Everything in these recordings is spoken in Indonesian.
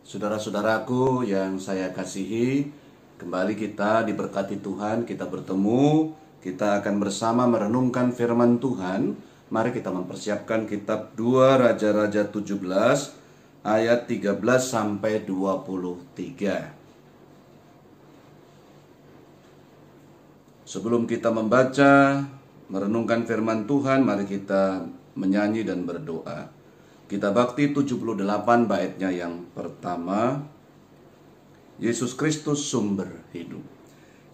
Saudara-saudaraku yang saya kasihi, kembali kita diberkati Tuhan, kita bertemu, kita akan bersama merenungkan firman Tuhan. Mari kita mempersiapkan kitab 2 Raja-Raja 17 ayat 13 sampai 23. Sebelum kita membaca, merenungkan firman Tuhan, mari kita menyanyi dan berdoa. Kita bakti 78 baitnya yang pertama. Yesus Kristus sumber hidup.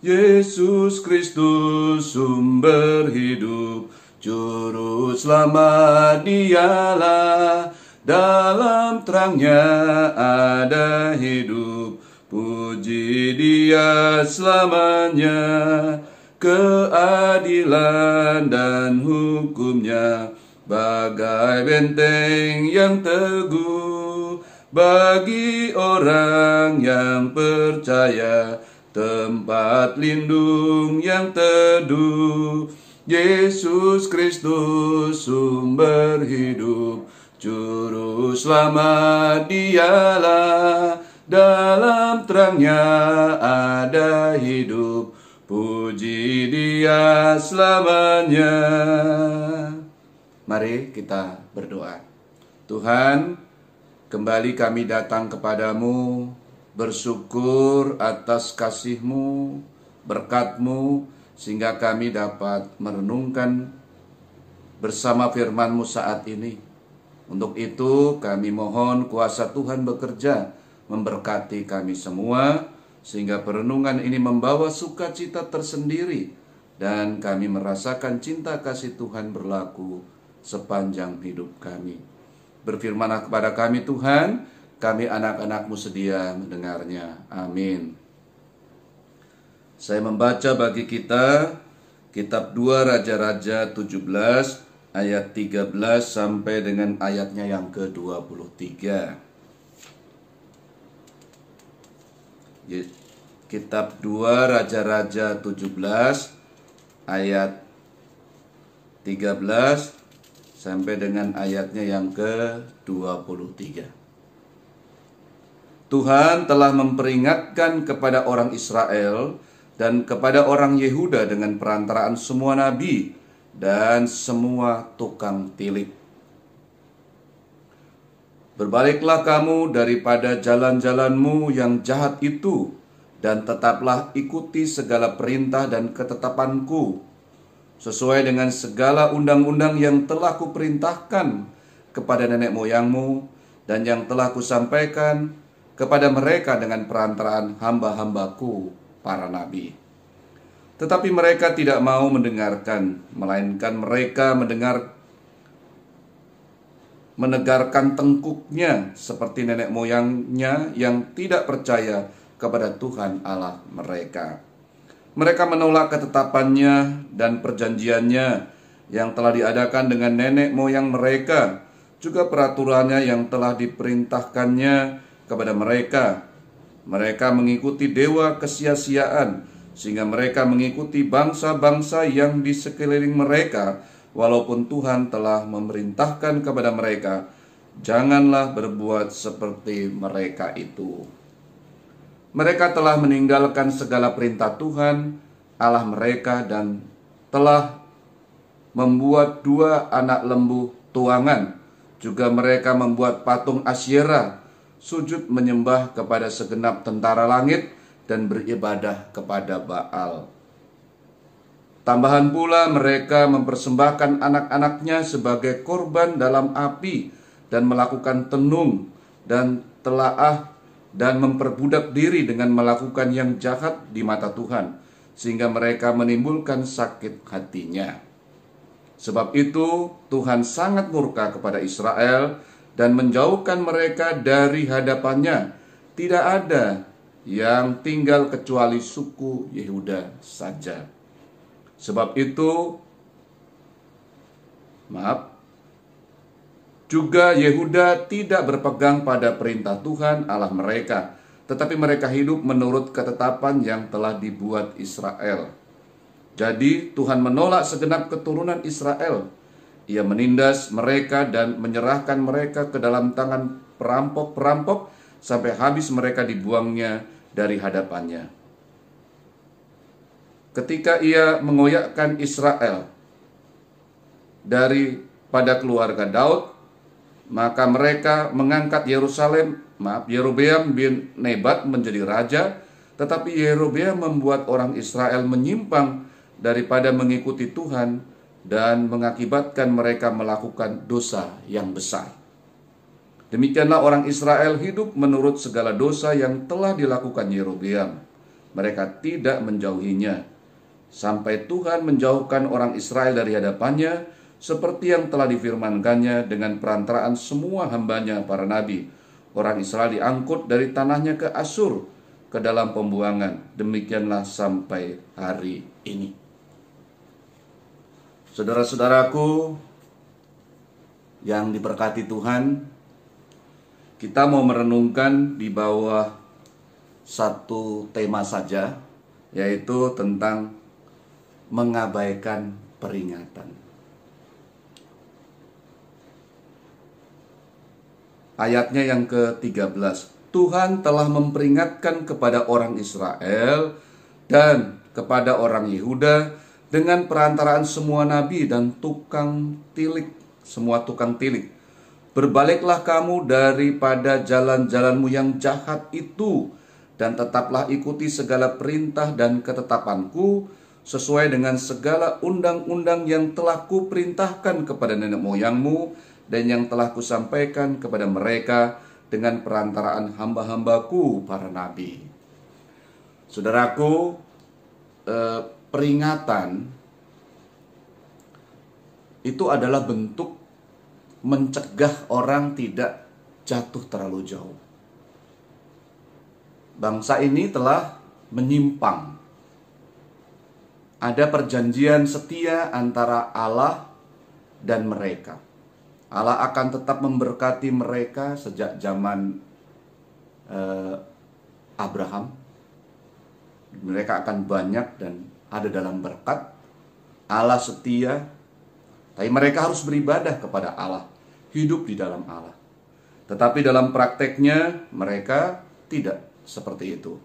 Yesus Kristus sumber hidup, juru selamat Dialah, dalam terangnya ada hidup, puji Dia selamanya. Keadilan dan hukumnya bagai benteng yang teguh bagi orang yang percaya, tempat lindung yang teduh. Yesus Kristus sumber hidup, juru selamat Dialah, dalam terangnya ada hidup, puji Dia selamanya. Mari kita berdoa. Tuhan, kembali kami datang kepadamu, bersyukur atas kasih-Mu, berkat-Mu, sehingga kami dapat merenungkan bersama firman-Mu saat ini. Untuk itu kami mohon kuasa Tuhan bekerja, memberkati kami semua, sehingga perenungan ini membawa sukacita tersendiri, dan kami merasakan cinta kasih Tuhan berlaku sepanjang hidup kami. Berfirmanlah kepada kami Tuhan, kami anak-anak-Mu sedia mendengarnya. Amin. Saya membaca bagi kita kitab 2 Raja-Raja 17 ayat 13 sampai dengan ayatnya yang ke-23. Kitab 2 Raja-Raja 17 ayat 13 sampai dengan ayatnya yang ke-23. Tuhan telah memperingatkan kepada orang Israel dan kepada orang Yehuda dengan perantaraan semua nabi dan semua tukang tilik. Berbaliklah kamu daripada jalan-jalanmu yang jahat itu, dan tetaplah ikuti segala perintah dan ketetapanku, sesuai dengan segala undang-undang yang telah kuperintahkan kepada nenek moyangmu, dan yang telah kusampaikan kepada mereka dengan perantaraan hamba-hambaku, para nabi. Tetapi mereka tidak mau mendengarkan, melainkan mereka menegarkan tengkuknya seperti nenek moyangnya yang tidak percaya kepada Tuhan Allah mereka. Mereka menolak ketetapannya dan perjanjiannya yang telah diadakan dengan nenek moyang mereka, juga peraturannya yang telah diperintahkannya kepada mereka. Mereka mengikuti dewa kesia-siaan, sehingga mereka mengikuti bangsa-bangsa yang di sekeliling mereka, walaupun Tuhan telah memerintahkan kepada mereka, janganlah berbuat seperti mereka itu. Mereka telah meninggalkan segala perintah Tuhan Allah mereka dan telah membuat 2 anak lembu tuangan. Juga mereka membuat patung Asyera, sujud menyembah kepada segenap tentara langit dan beribadah kepada Baal. Tambahan pula mereka mempersembahkan anak-anaknya sebagai korban dalam api dan melakukan tenung dan telaah dan memperbudak diri dengan melakukan yang jahat di mata Tuhan, sehingga mereka menimbulkan sakit hatinya. Sebab itu Tuhan sangat murka kepada Israel dan menjauhkan mereka dari hadapannya. Tidak ada yang tinggal kecuali suku Yehuda saja. Sebab itu, juga Yehuda tidak berpegang pada perintah Tuhan Allah mereka, tetapi mereka hidup menurut ketetapan yang telah dibuat Israel. Jadi Tuhan menolak segenap keturunan Israel. Ia menindas mereka dan menyerahkan mereka ke dalam tangan perampok-perampok sampai habis mereka dibuangnya dari hadapannya. Ketika ia mengoyakkan Israel daripada keluarga Daud, maka mereka mengangkat Yerobeam bin Nebat menjadi raja, tetapi Yerobeam membuat orang Israel menyimpang daripada mengikuti Tuhan dan mengakibatkan mereka melakukan dosa yang besar. Demikianlah orang Israel hidup menurut segala dosa yang telah dilakukan Yerobeam. Mereka tidak menjauhinya, sampai Tuhan menjauhkan orang Israel dari hadapannya, seperti yang telah difirmankannya dengan perantaraan semua hambanya para nabi. Orang Israel diangkut dari tanahnya ke Asyur, ke dalam pembuangan. Demikianlah sampai hari ini. Saudara-saudaraku yang diberkati Tuhan, kita mau merenungkan di bawah satu tema saja, yaitu tentang mengabaikan peringatan. Ayatnya yang ke-13. Tuhan telah memperingatkan kepada orang Israel dan kepada orang Yehuda dengan perantaraan semua nabi dan semua tukang tilik. Berbaliklah kamu daripada jalan-jalanmu yang jahat itu, dan tetaplah ikuti segala perintah dan ketetapanku, sesuai dengan segala undang-undang yang telah kuperintahkan kepada nenek moyangmu, dan yang telah kusampaikan kepada mereka dengan perantaraan hamba-hambaku para nabi. Saudaraku, peringatan itu adalah bentuk mencegah orang tidak jatuh terlalu jauh. Bangsa ini telah menyimpang. Ada perjanjian setia antara Allah dan mereka. Allah akan tetap memberkati mereka sejak zaman Abraham. Mereka akan banyak dan ada dalam berkat. Allah setia, tapi mereka harus beribadah kepada Allah, hidup di dalam Allah. Tetapi dalam prakteknya mereka tidak seperti itu.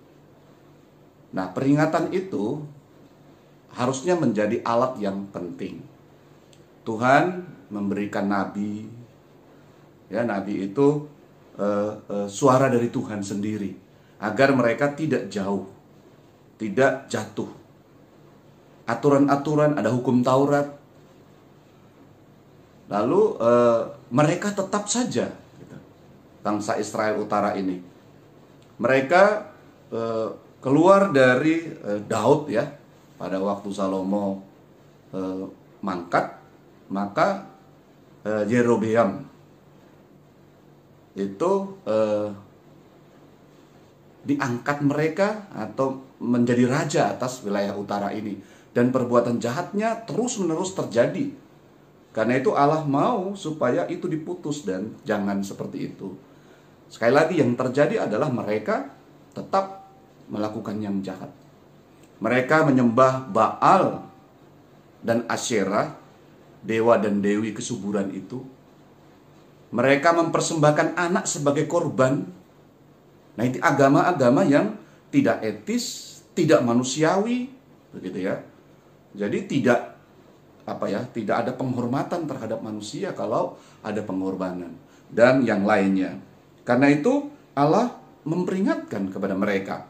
Nah, peringatan itu harusnya menjadi alat yang penting. Tuhan memberikan nabi, ya, nabi itu suara dari Tuhan sendiri, agar mereka tidak jauh, tidak jatuh. Aturan-aturan, ada hukum Taurat. Lalu mereka tetap saja, bangsa Israel Utara ini, mereka keluar dari Daud, ya, pada waktu Salomo mangkat, maka Yerobeam itu diangkat mereka atau menjadi raja atas wilayah utara ini, dan perbuatan jahatnya terus-menerus terjadi. Karena itu Allah mau supaya itu diputus dan jangan seperti itu. Sekali lagi, yang terjadi adalah mereka tetap melakukan yang jahat. Mereka menyembah Baal dan Asyerah, dewa dan dewi kesuburan itu. Mereka mempersembahkan anak sebagai korban. Nah, itu agama-agama yang tidak etis, tidak manusiawi, begitu ya. Jadi tidak ada penghormatan terhadap manusia kalau ada pengorbanan dan yang lainnya. Karena itu Allah memperingatkan kepada mereka.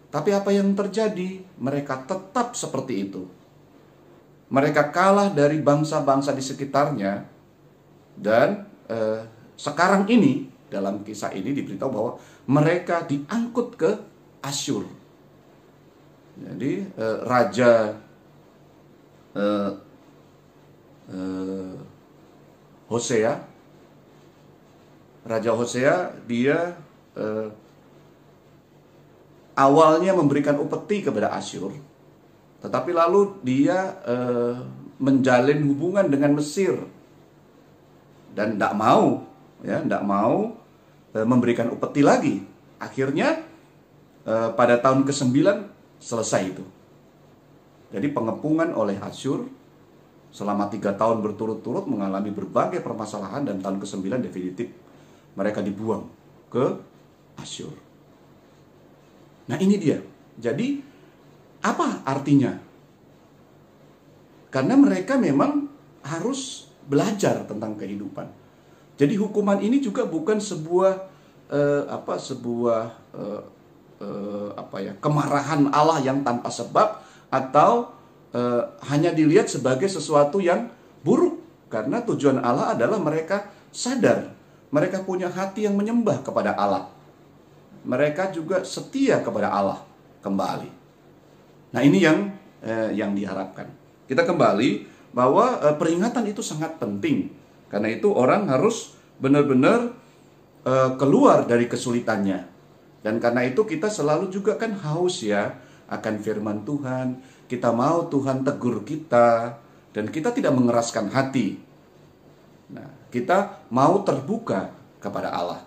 Tapi apa yang terjadi? Mereka tetap seperti itu. Mereka kalah dari bangsa-bangsa di sekitarnya. Dan sekarang ini, dalam kisah ini diberitahu bahwa mereka diangkut ke Asyur. Jadi Raja Hosea, dia awalnya memberikan upeti kepada Asyur, tetapi lalu dia menjalin hubungan dengan Mesir dan tidak mau memberikan upeti lagi. Akhirnya pada tahun ke-9 selesai itu. Jadi pengepungan oleh Asyur selama 3 tahun berturut-turut mengalami berbagai permasalahan, dan tahun ke-9 definitif mereka dibuang ke Asyur. Nah ini dia. Jadi apa artinya? Karena mereka memang harus belajar tentang kehidupan. Jadi hukuman ini juga bukan sebuah kemarahan Allah yang tanpa sebab, atau hanya dilihat sebagai sesuatu yang buruk. Karena tujuan Allah adalah mereka sadar, mereka punya hati yang menyembah kepada Allah. Mereka juga setia kepada Allah kembali. Nah ini yang diharapkan. Kita kembali bahwa peringatan itu sangat penting. Karena itu orang harus benar-benar keluar dari kesulitannya. Dan karena itu kita selalu juga kan haus ya akan firman Tuhan. Kita mau Tuhan tegur kita, dan kita tidak mengeraskan hati. Nah, kita mau terbuka kepada Allah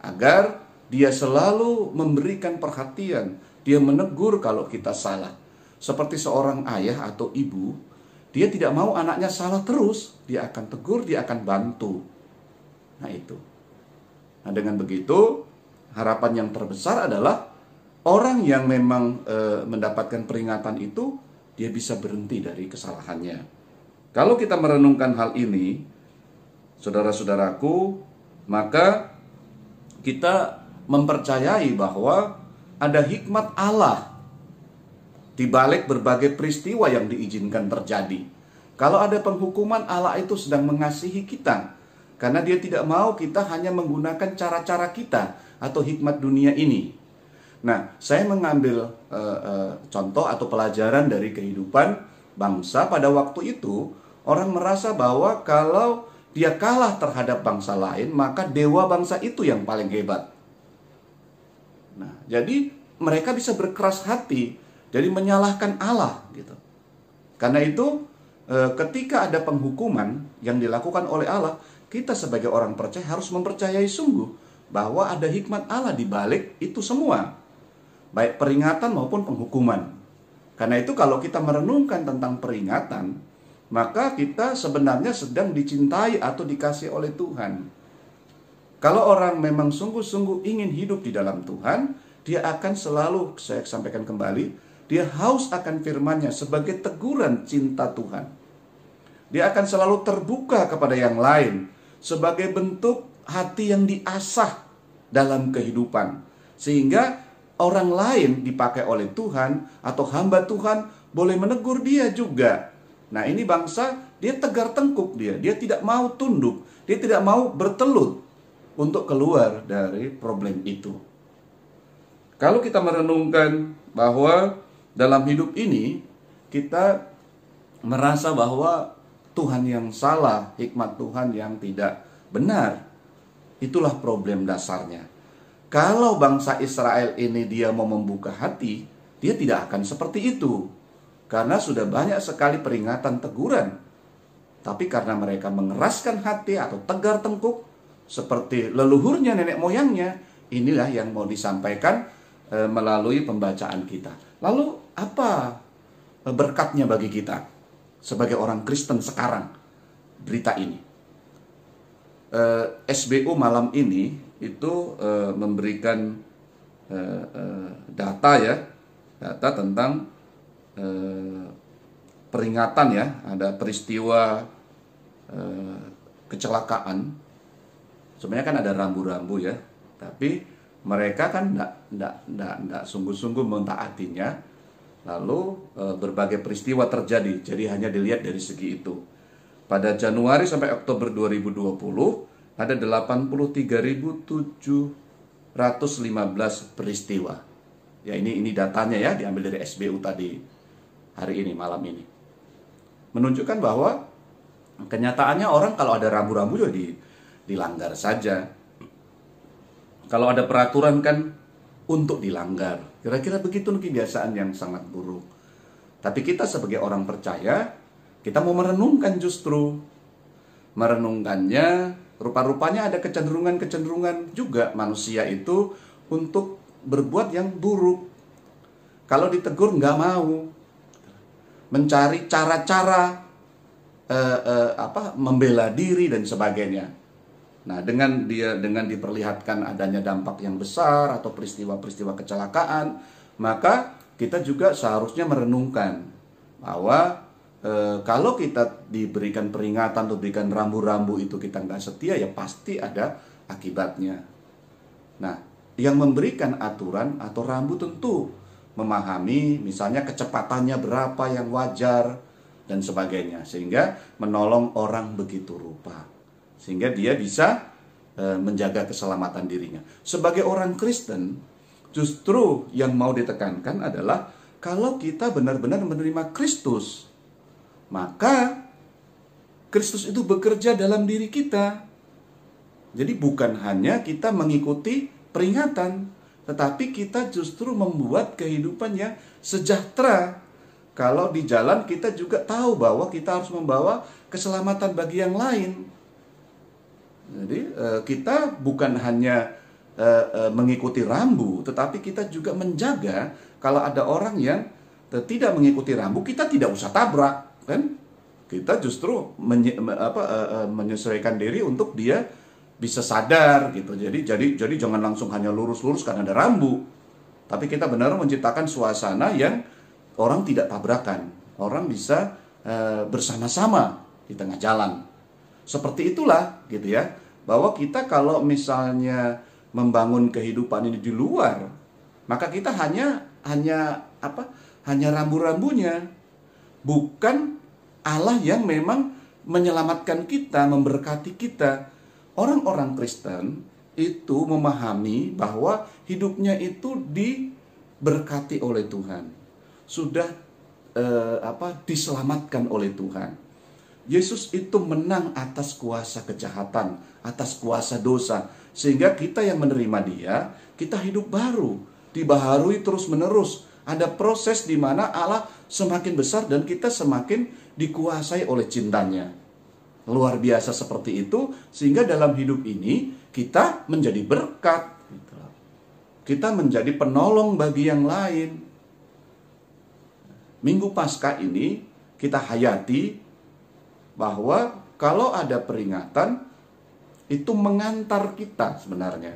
agar Dia selalu memberikan perhatian. Dia menegur kalau kita salah. Seperti seorang ayah atau ibu, dia tidak mau anaknya salah terus. Dia akan tegur, dia akan bantu. Nah itu. Nah dengan begitu, harapan yang terbesar adalah orang yang memang mendapatkan peringatan itu, dia bisa berhenti dari kesalahannya. Kalau kita merenungkan hal ini, saudara-saudaraku, maka kita mempercayai bahwa ada hikmat Allah di balik berbagai peristiwa yang diizinkan terjadi. Kalau ada penghukuman, Allah itu sedang mengasihi kita, karena Dia tidak mau kita hanya menggunakan cara-cara kita atau hikmat dunia ini. Nah, saya mengambil contoh atau pelajaran dari kehidupan bangsa pada waktu itu. Orang merasa bahwa kalau dia kalah terhadap bangsa lain, maka dewa bangsa itu yang paling hebat. Nah, jadi mereka bisa berkeras hati, jadi menyalahkan Allah gitu. Karena itu ketika ada penghukuman yang dilakukan oleh Allah, kita sebagai orang percaya harus mempercayai sungguh bahwa ada hikmat Allah di balik itu semua, baik peringatan maupun penghukuman. Karena itu kalau kita merenungkan tentang peringatan, maka kita sebenarnya sedang dicintai atau dikasihi oleh Tuhan. Kalau orang memang sungguh-sungguh ingin hidup di dalam Tuhan, dia akan selalu, saya sampaikan kembali, dia haus akan firman-Nya sebagai teguran cinta Tuhan. Dia akan selalu terbuka kepada yang lain sebagai bentuk hati yang diasah dalam kehidupan. Sehingga orang lain dipakai oleh Tuhan atau hamba Tuhan boleh menegur dia juga. Nah ini bangsa, dia tegar tengkuk dia tidak mau tunduk, dia tidak mau bertelut untuk keluar dari problem itu. Kalau kita merenungkan bahwa dalam hidup ini kita merasa bahwa Tuhan yang salah, hikmat Tuhan yang tidak benar, itulah problem dasarnya. Kalau bangsa Israel ini dia mau membuka hati, dia tidak akan seperti itu. Karena sudah banyak sekali peringatan teguran. Tapi karena mereka mengeraskan hati atau tegar tengkuk seperti leluhurnya nenek moyangnya, inilah yang mau disampaikan melalui pembacaan kita. Lalu apa berkatnya bagi kita sebagai orang Kristen sekarang? Berita ini SBU malam ini itu memberikan data tentang peringatan ya, ada peristiwa kecelakaan. Sebenarnya kan ada rambu-rambu ya, tapi mereka kan tidak sungguh-sungguh mentaatinya. Lalu berbagai peristiwa terjadi, jadi hanya dilihat dari segi itu. Pada Januari sampai Oktober 2020 ada 83.715 peristiwa. Ya ini datanya ya, diambil dari SBU tadi hari ini, malam ini. Menunjukkan bahwa kenyataannya orang kalau ada rambu-rambu juga dilanggar saja. Kalau ada peraturan kan untuk dilanggar. Kira-kira begitu kebiasaan yang sangat buruk. Tapi kita sebagai orang percaya, kita mau merenungkan justru. Merenungkannya, rupa-rupanya ada kecenderungan-kecenderungan juga manusia itu untuk berbuat yang buruk. Kalau ditegur nggak mau. Mencari cara-cara membela diri dan sebagainya. Nah, dengan diperlihatkan adanya dampak yang besar atau peristiwa-peristiwa kecelakaan, maka kita juga seharusnya merenungkan bahwa kalau kita diberikan peringatan atau diberikan rambu-rambu itu kita nggak setia, ya pasti ada akibatnya. Nah, yang memberikan aturan atau rambu tentu memahami misalnya kecepatannya berapa yang wajar dan sebagainya, sehingga menolong orang begitu rupa, sehingga dia bisa menjaga keselamatan dirinya. Sebagai orang Kristen, justru yang mau ditekankan adalah kalau kita benar-benar menerima Kristus, maka Kristus itu bekerja dalam diri kita. Jadi bukan hanya kita mengikuti peringatan, tetapi kita justru membuat kehidupan yang sejahtera. Kalau di jalan kita juga tahu bahwa kita harus membawa keselamatan bagi yang lain. Jadi kita bukan hanya mengikuti rambu, tetapi kita juga menjaga kalau ada orang yang tidak mengikuti rambu, kita tidak usah tabrak, kan? Kita justru menyesuaikan diri untuk dia bisa sadar gitu. Jadi jangan langsung hanya lurus-lurus karena ada rambu. Tapi kita benar menciptakan suasana yang orang tidak tabrakan. Orang bisa bersama-sama di tengah jalan. Seperti itulah gitu ya. Bahwa kita kalau misalnya membangun kehidupan ini di luar, maka kita hanya rambu-rambunya. Bukan Allah yang memang menyelamatkan kita, memberkati kita. Orang-orang Kristen itu memahami bahwa hidupnya itu diberkati oleh Tuhan. Sudah diselamatkan oleh Tuhan. Yesus itu menang atas kuasa kejahatan, atas kuasa dosa. Sehingga kita yang menerima Dia, kita hidup baru, dibaharui terus-menerus. Ada proses di mana Allah semakin besar dan kita semakin dikuasai oleh cintanya. Luar biasa seperti itu, sehingga dalam hidup ini kita menjadi berkat. Kita menjadi penolong bagi yang lain. Minggu Paskah ini kita hayati bahwa kalau ada peringatan, itu mengantar kita sebenarnya.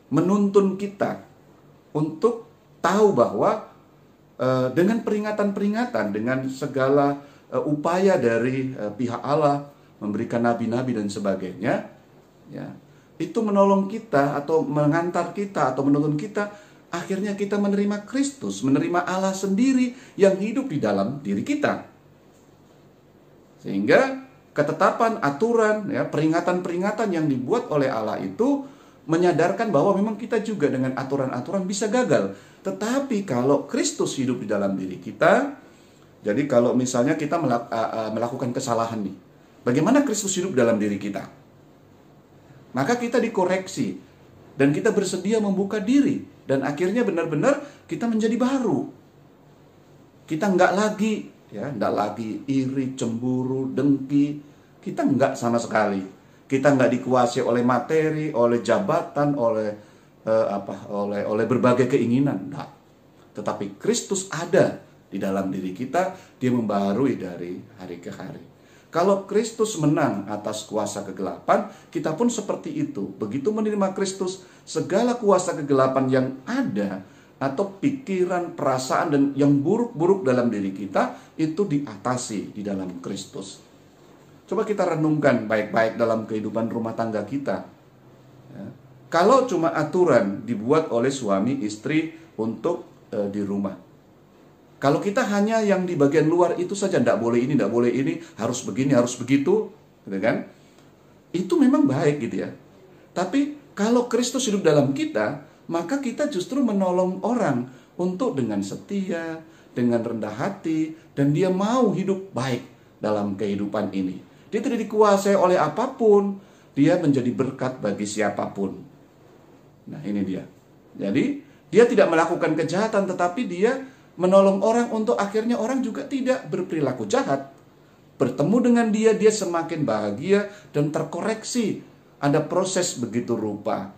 Menuntun kita untuk tahu bahwa dengan peringatan-peringatan, dengan segala upaya dari pihak Allah memberikan nabi-nabi dan sebagainya, ya, itu menolong kita atau mengantar kita atau menuntun kita, akhirnya kita menerima Kristus, menerima Allah sendiri yang hidup di dalam diri kita. Sehingga ketetapan, aturan, ya, peringatan-peringatan yang dibuat oleh Allah itu menyadarkan bahwa memang kita juga dengan aturan-aturan bisa gagal. Tetapi kalau Kristus hidup di dalam diri kita, jadi kalau misalnya kita melakukan kesalahan nih, bagaimana Kristus hidup dalam diri kita? Maka kita dikoreksi dan kita bersedia membuka diri dan akhirnya benar-benar kita menjadi baru. Kita nggak lagi iri, cemburu, dengki. Kita nggak sama sekali. Kita nggak dikuasai oleh materi, oleh jabatan, oleh berbagai keinginan. Nggak. Tetapi Kristus ada di dalam diri kita, Dia membaharui dari hari ke hari. Kalau Kristus menang atas kuasa kegelapan, kita pun seperti itu. Begitu menerima Kristus, segala kuasa kegelapan yang ada, atau pikiran, perasaan, dan yang buruk-buruk dalam diri kita, itu diatasi di dalam Kristus. Coba kita renungkan baik-baik dalam kehidupan rumah tangga kita. Ya. Kalau cuma aturan dibuat oleh suami istri untuk di rumah, kalau kita hanya yang di bagian luar itu saja, tidak boleh ini, harus begini, harus begitu, gitu kan? Itu memang baik gitu ya. Tapi kalau Kristus hidup dalam kita, maka kita justru menolong orang untuk dengan setia, dengan rendah hati, dan dia mau hidup baik dalam kehidupan ini. Dia tidak dikuasai oleh apapun, dia menjadi berkat bagi siapapun. Nah, ini dia. Jadi, dia tidak melakukan kejahatan, tetapi dia menolong orang untuk akhirnya orang juga tidak berperilaku jahat. Bertemu dengan dia, dia semakin bahagia dan terkoreksi. Ada proses begitu rupa.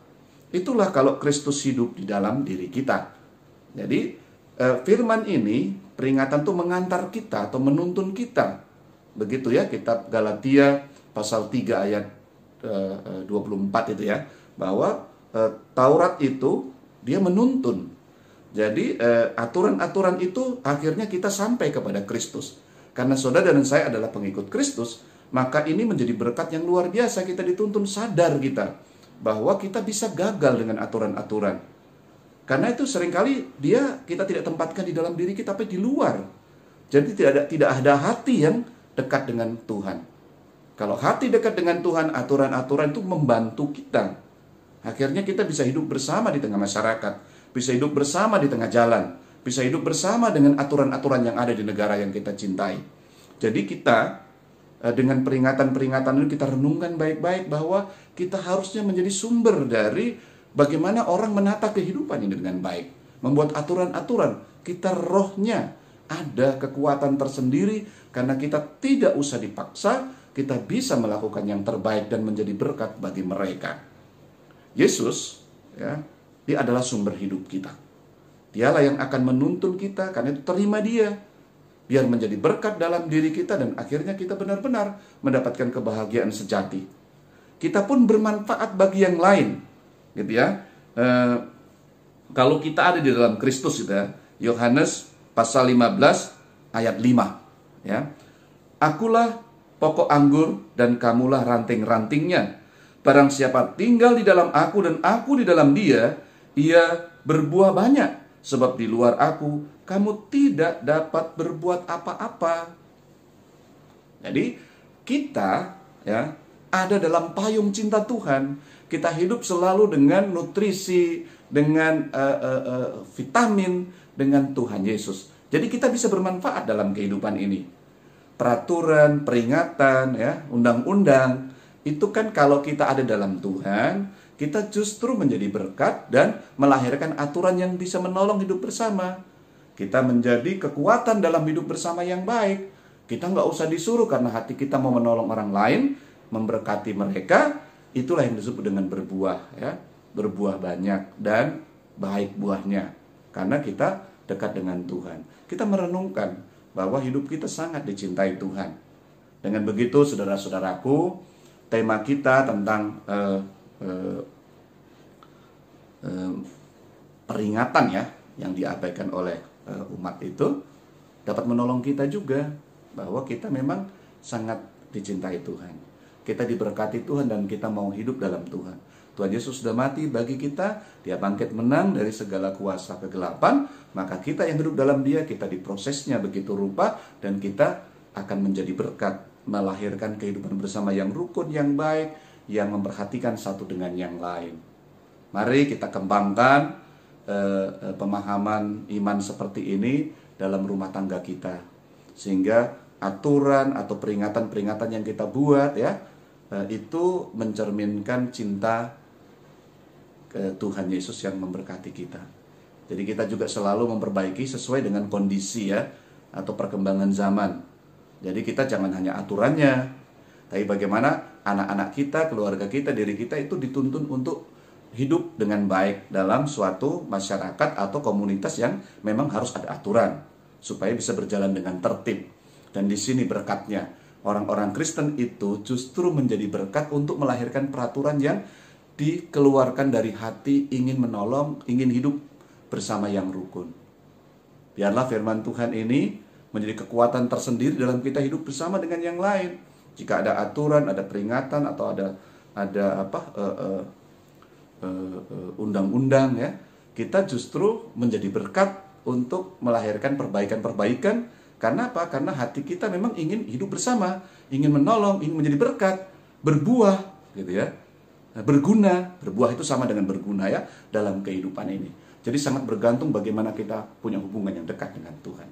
Itulah kalau Kristus hidup di dalam diri kita. Jadi firman ini, peringatan itu mengantar kita atau menuntun kita. Begitu ya, kitab Galatia pasal 3 ayat 24 itu ya, bahwa Taurat itu dia menuntun. Jadi aturan-aturan itu akhirnya kita sampai kepada Kristus. Karena saudara dan saya adalah pengikut Kristus, maka ini menjadi berkat yang luar biasa. Kita dituntun sadar kita bahwa kita bisa gagal dengan aturan-aturan. Karena itu seringkali kita tidak tempatkan di dalam diri kita, tapi di luar. Jadi tidak ada hati yang dekat dengan Tuhan. Kalau hati dekat dengan Tuhan, aturan-aturan itu membantu kita. Akhirnya kita bisa hidup bersama di tengah masyarakat, bisa hidup bersama di tengah jalan, bisa hidup bersama dengan aturan-aturan yang ada di negara yang kita cintai. Jadi kita dengan peringatan-peringatan ini kita renungkan baik-baik bahwa kita harusnya menjadi sumber dari bagaimana orang menata kehidupan ini dengan baik. Membuat aturan-aturan, kita rohnya ada kekuatan tersendiri karena kita tidak usah dipaksa, kita bisa melakukan yang terbaik dan menjadi berkat bagi mereka. Yesus, ya, dia adalah sumber hidup kita. Dialah yang akan menuntun kita, karena itu terima dia. Biar menjadi berkat dalam diri kita dan akhirnya kita benar-benar mendapatkan kebahagiaan sejati. Kita pun bermanfaat bagi yang lain, gitu ya. Kalau kita ada di dalam Kristus, gitu ya. Yohanes pasal 15 ayat 5, ya. Akulah pokok anggur dan kamulah ranting-rantingnya. Barang siapa tinggal di dalam aku dan aku di dalam dia, ia berbuah banyak. Sebab di luar aku, kamu tidak dapat berbuat apa-apa. Jadi kita ya ada dalam payung cinta Tuhan. Kita hidup selalu dengan nutrisi, dengan vitamin, dengan Tuhan Yesus. Jadi kita bisa bermanfaat dalam kehidupan ini. Peraturan, peringatan, ya, undang-undang, itu kan kalau kita ada dalam Tuhan, kita justru menjadi berkat dan melahirkan aturan yang bisa menolong hidup bersama. Kita menjadi kekuatan dalam hidup bersama yang baik. Kita nggak usah disuruh karena hati kita mau menolong orang lain, memberkati mereka. Itulah yang disebut dengan berbuah, ya, berbuah banyak dan baik buahnya. Karena kita dekat dengan Tuhan. Kita merenungkan bahwa hidup kita sangat dicintai Tuhan. Dengan begitu, saudara-saudaraku, tema kita tentang peringatan ya yang diabaikan oleh umat itu dapat menolong kita juga bahwa kita memang sangat dicintai Tuhan. Kita diberkati Tuhan dan kita mau hidup dalam Tuhan. Tuhan Yesus sudah mati bagi kita, dia bangkit menang dari segala kuasa kegelapan, maka kita yang hidup dalam dia, kita diprosesnya begitu rupa dan kita akan menjadi berkat, melahirkan kehidupan bersama yang rukun, yang baik, yang memperhatikan satu dengan yang lain. Mari kita kembangkan pemahaman iman seperti ini dalam rumah tangga kita. Sehingga aturan atau peringatan-peringatan yang kita buat ya, itu mencerminkan cinta ke Tuhan Yesus yang memberkati kita. Jadi kita juga selalu memperbaiki sesuai dengan kondisi ya, atau perkembangan zaman. Jadi kita jangan hanya aturannya, tapi bagaimana anak-anak kita, keluarga kita, diri kita itu dituntun untuk hidup dengan baik dalam suatu masyarakat atau komunitas yang memang harus ada aturan supaya bisa berjalan dengan tertib. Dan di sini berkatnya, orang-orang Kristen itu justru menjadi berkat untuk melahirkan peraturan yang dikeluarkan dari hati, ingin menolong, ingin hidup bersama yang rukun. Biarlah firman Tuhan ini menjadi kekuatan tersendiri dalam kita hidup bersama dengan yang lain. Jika ada aturan, ada peringatan atau ada undang-undang ya, kita justru menjadi berkat untuk melahirkan perbaikan-perbaikan. Karena apa? Karena hati kita memang ingin hidup bersama, ingin menolong, ingin menjadi berkat, berbuah, gitu ya, berguna. Berbuah itu sama dengan berguna ya dalam kehidupan ini. Jadi sangat bergantung bagaimana kita punya hubungan yang dekat dengan Tuhan.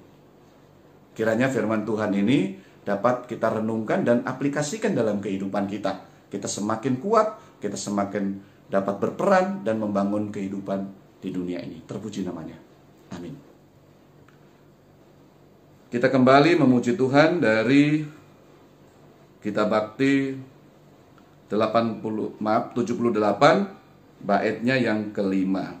Kiranya firman Tuhan ini dapat kita renungkan dan aplikasikan dalam kehidupan kita. Kita semakin kuat, kita semakin dapat berperan dan membangun kehidupan di dunia ini. Terpuji namanya. Amin. Kita kembali memuji Tuhan dari Kitab Bakti 78 baitnya yang kelima.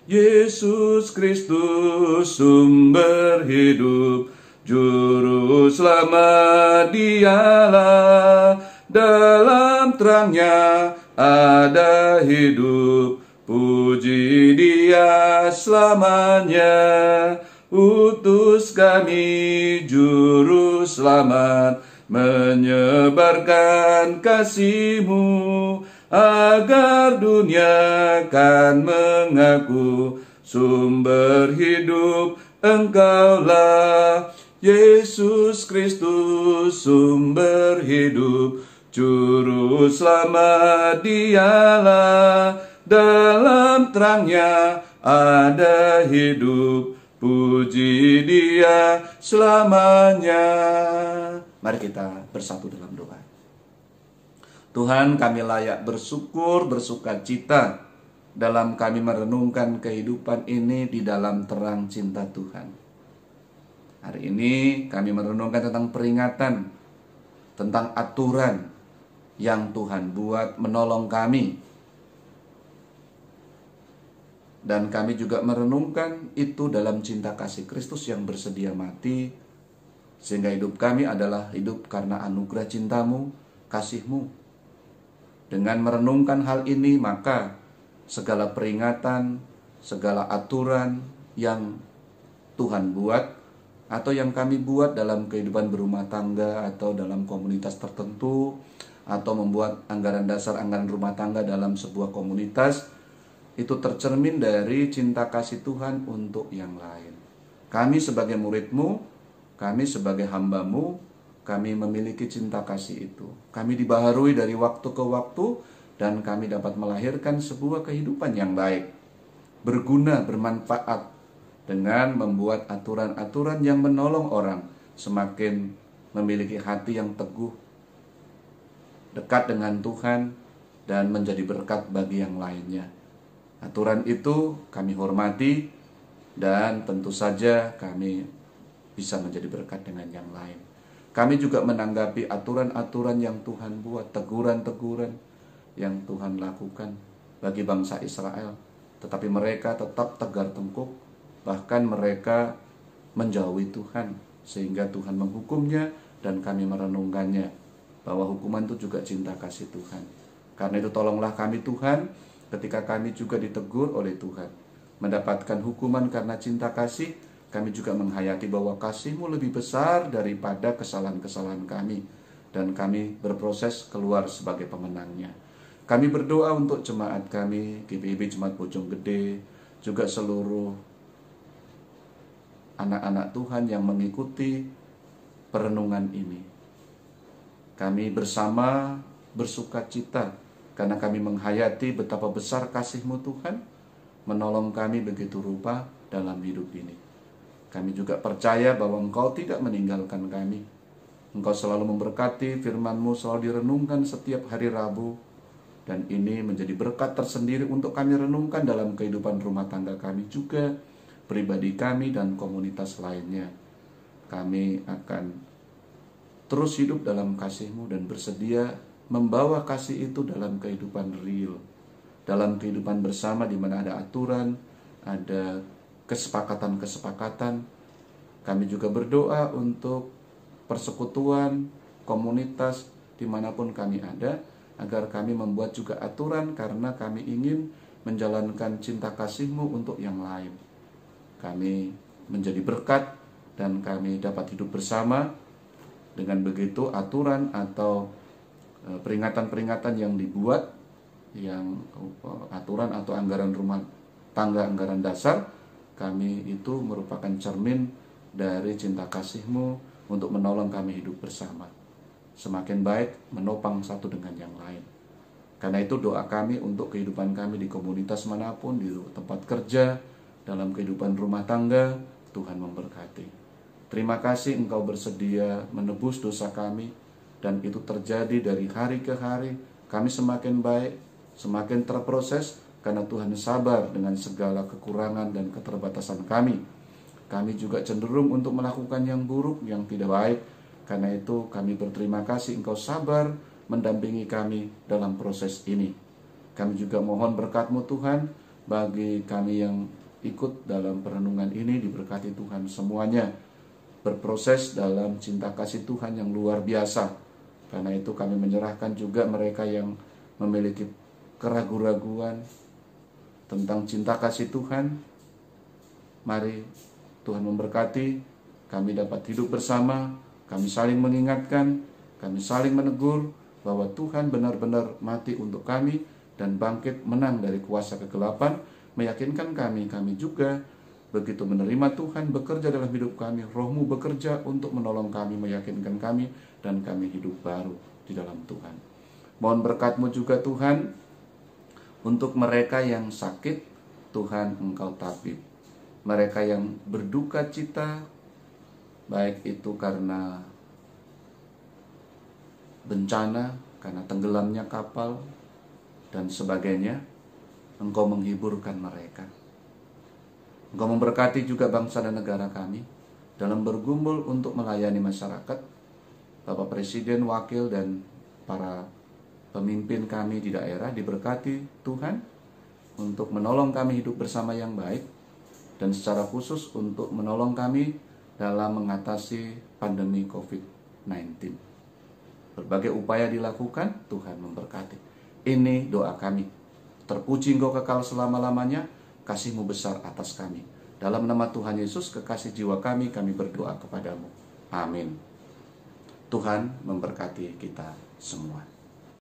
Yesus Kristus sumber hidup, juru selamat dialah, dalam terangnya ada hidup. Puji Dia selamanya. Utus kami juru selamat, menyebarkan kasih-Mu, agar dunia kan mengaku sumber hidup Engkaulah. Yesus Kristus sumber hidup, juru selamat Dialah. Dalam terangnya ada hidup. Puji Dia selamanya. Mari kita bersatu dalam doa. Tuhan, kami layak bersyukur, bersukacita dalam kami merenungkan kehidupan ini di dalam terang cinta Tuhan. Hari ini kami merenungkan tentang peringatan, tentang aturan yang Tuhan buat menolong kami. Dan kami juga merenungkan itu dalam cinta kasih Kristus yang bersedia mati, sehingga hidup kami adalah hidup karena anugerah cinta-Mu, kasih-Mu. Dengan merenungkan hal ini, maka segala peringatan, segala aturan yang Tuhan buat, atau yang kami buat dalam kehidupan berumah tangga, atau dalam komunitas tertentu, atau membuat anggaran dasar, anggaran rumah tangga dalam sebuah komunitas, itu tercermin dari cinta kasih Tuhan untuk yang lain. Kami sebagai murid-Mu, kami sebagai hamba-Mu, kami memiliki cinta kasih itu. Kami dibaharui dari waktu ke waktu, dan kami dapat melahirkan sebuah kehidupan yang baik, berguna, bermanfaat, dengan membuat aturan-aturan yang menolong orang semakin memiliki hati yang teguh, dekat dengan Tuhan, dan menjadi berkat bagi yang lainnya. Aturan itu kami hormati, dan tentu saja kami bisa menjadi berkat dengan yang lain. Kami juga menanggapi aturan-aturan yang Tuhan buat, teguran-teguran yang Tuhan lakukan bagi bangsa Israel. Tetapi mereka tetap tegar tengkuk, bahkan mereka menjauhi Tuhan, sehingga Tuhan menghukumnya, dan kami merenungkannya, bahwa hukuman itu juga cinta kasih Tuhan. Karena itu tolonglah kami Tuhan, ketika kami juga ditegur oleh Tuhan, mendapatkan hukuman karena cinta kasih, kami juga menghayati bahwa kasih-Mu lebih besar daripada kesalahan-kesalahan kami, dan kami berproses keluar sebagai pemenangnya. Kami berdoa untuk jemaat kami, GPIB Jemaat Bojonggede, juga seluruh anak-anak Tuhan yang mengikuti perenungan ini. Kami bersama bersukacita karena kami menghayati betapa besar kasih-Mu Tuhan, menolong kami begitu rupa dalam hidup ini. Kami juga percaya bahwa Engkau tidak meninggalkan kami. Engkau selalu memberkati, firman-Mu selalu direnungkan setiap hari Rabu, dan ini menjadi berkat tersendiri untuk kami renungkan dalam kehidupan rumah tangga kami juga, pribadi kami, dan komunitas lainnya. Kami akan terus hidup dalam kasih-Mu dan bersedia membawa kasih itu dalam kehidupan real, dalam kehidupan bersama di mana ada aturan, ada kesepakatan-kesepakatan. Kami juga berdoa untuk persekutuan, komunitas dimanapun kami ada, agar kami membuat juga aturan karena kami ingin menjalankan cinta kasih-Mu untuk yang lain. Kami menjadi berkat dan kami dapat hidup bersama. Dengan begitu aturan atau peringatan-peringatan yang dibuat, yang aturan atau anggaran rumah tangga, anggaran dasar, kami itu merupakan cermin dari cinta kasih-Mu untuk menolong kami hidup bersama, semakin baik menopang satu dengan yang lain. Karena itu doa kami untuk kehidupan kami di komunitas manapun, di tempat kerja, dalam kehidupan rumah tangga, Tuhan memberkati. Terima kasih Engkau bersedia menebus dosa kami, dan itu terjadi dari hari ke hari. Kami semakin baik, semakin terproses, karena Tuhan sabar dengan segala kekurangan dan keterbatasan kami. Kami juga cenderung untuk melakukan yang buruk, yang tidak baik. Karena itu kami berterima kasih Engkau sabar mendampingi kami dalam proses ini. Kami juga mohon berkat-Mu Tuhan, bagi kami yang ikut dalam perenungan ini, diberkati Tuhan semuanya, berproses dalam cinta kasih Tuhan yang luar biasa, Karena itu kami menyerahkan juga mereka yang memiliki keraguan-raguan tentang cinta kasih Tuhan. Mari Tuhan memberkati, kami dapat hidup bersama, kami saling mengingatkan, kami saling menegur bahwa Tuhan benar-benar mati untuk kami dan bangkit menang dari kuasa kegelapan, meyakinkan kami juga begitu menerima Tuhan bekerja dalam hidup kami, Roh-Mu bekerja untuk menolong kami, meyakinkan kami, dan kami hidup baru di dalam Tuhan. Mohon berkat-Mu juga Tuhan, untuk mereka yang sakit, Tuhan Engkau tabib. Mereka yang berduka cita, baik itu karena bencana, karena tenggelamnya kapal, dan sebagainya, Engkau menghiburkan mereka. Engkau memberkati juga bangsa dan negara kami dalam bergumul untuk melayani masyarakat. Bapak Presiden, Wakil, dan para pemimpin kami di daerah diberkati Tuhan untuk menolong kami hidup bersama yang baik, dan secara khusus untuk menolong kami dalam mengatasi pandemi COVID-19. Berbagai upaya dilakukan, Tuhan memberkati. Ini doa kami. Terpuji Engkau kekal selama-lamanya, kasih-Mu besar atas kami. Dalam nama Tuhan Yesus, kekasih jiwa kami berdoa kepadamu. Amin. Tuhan memberkati kita semua.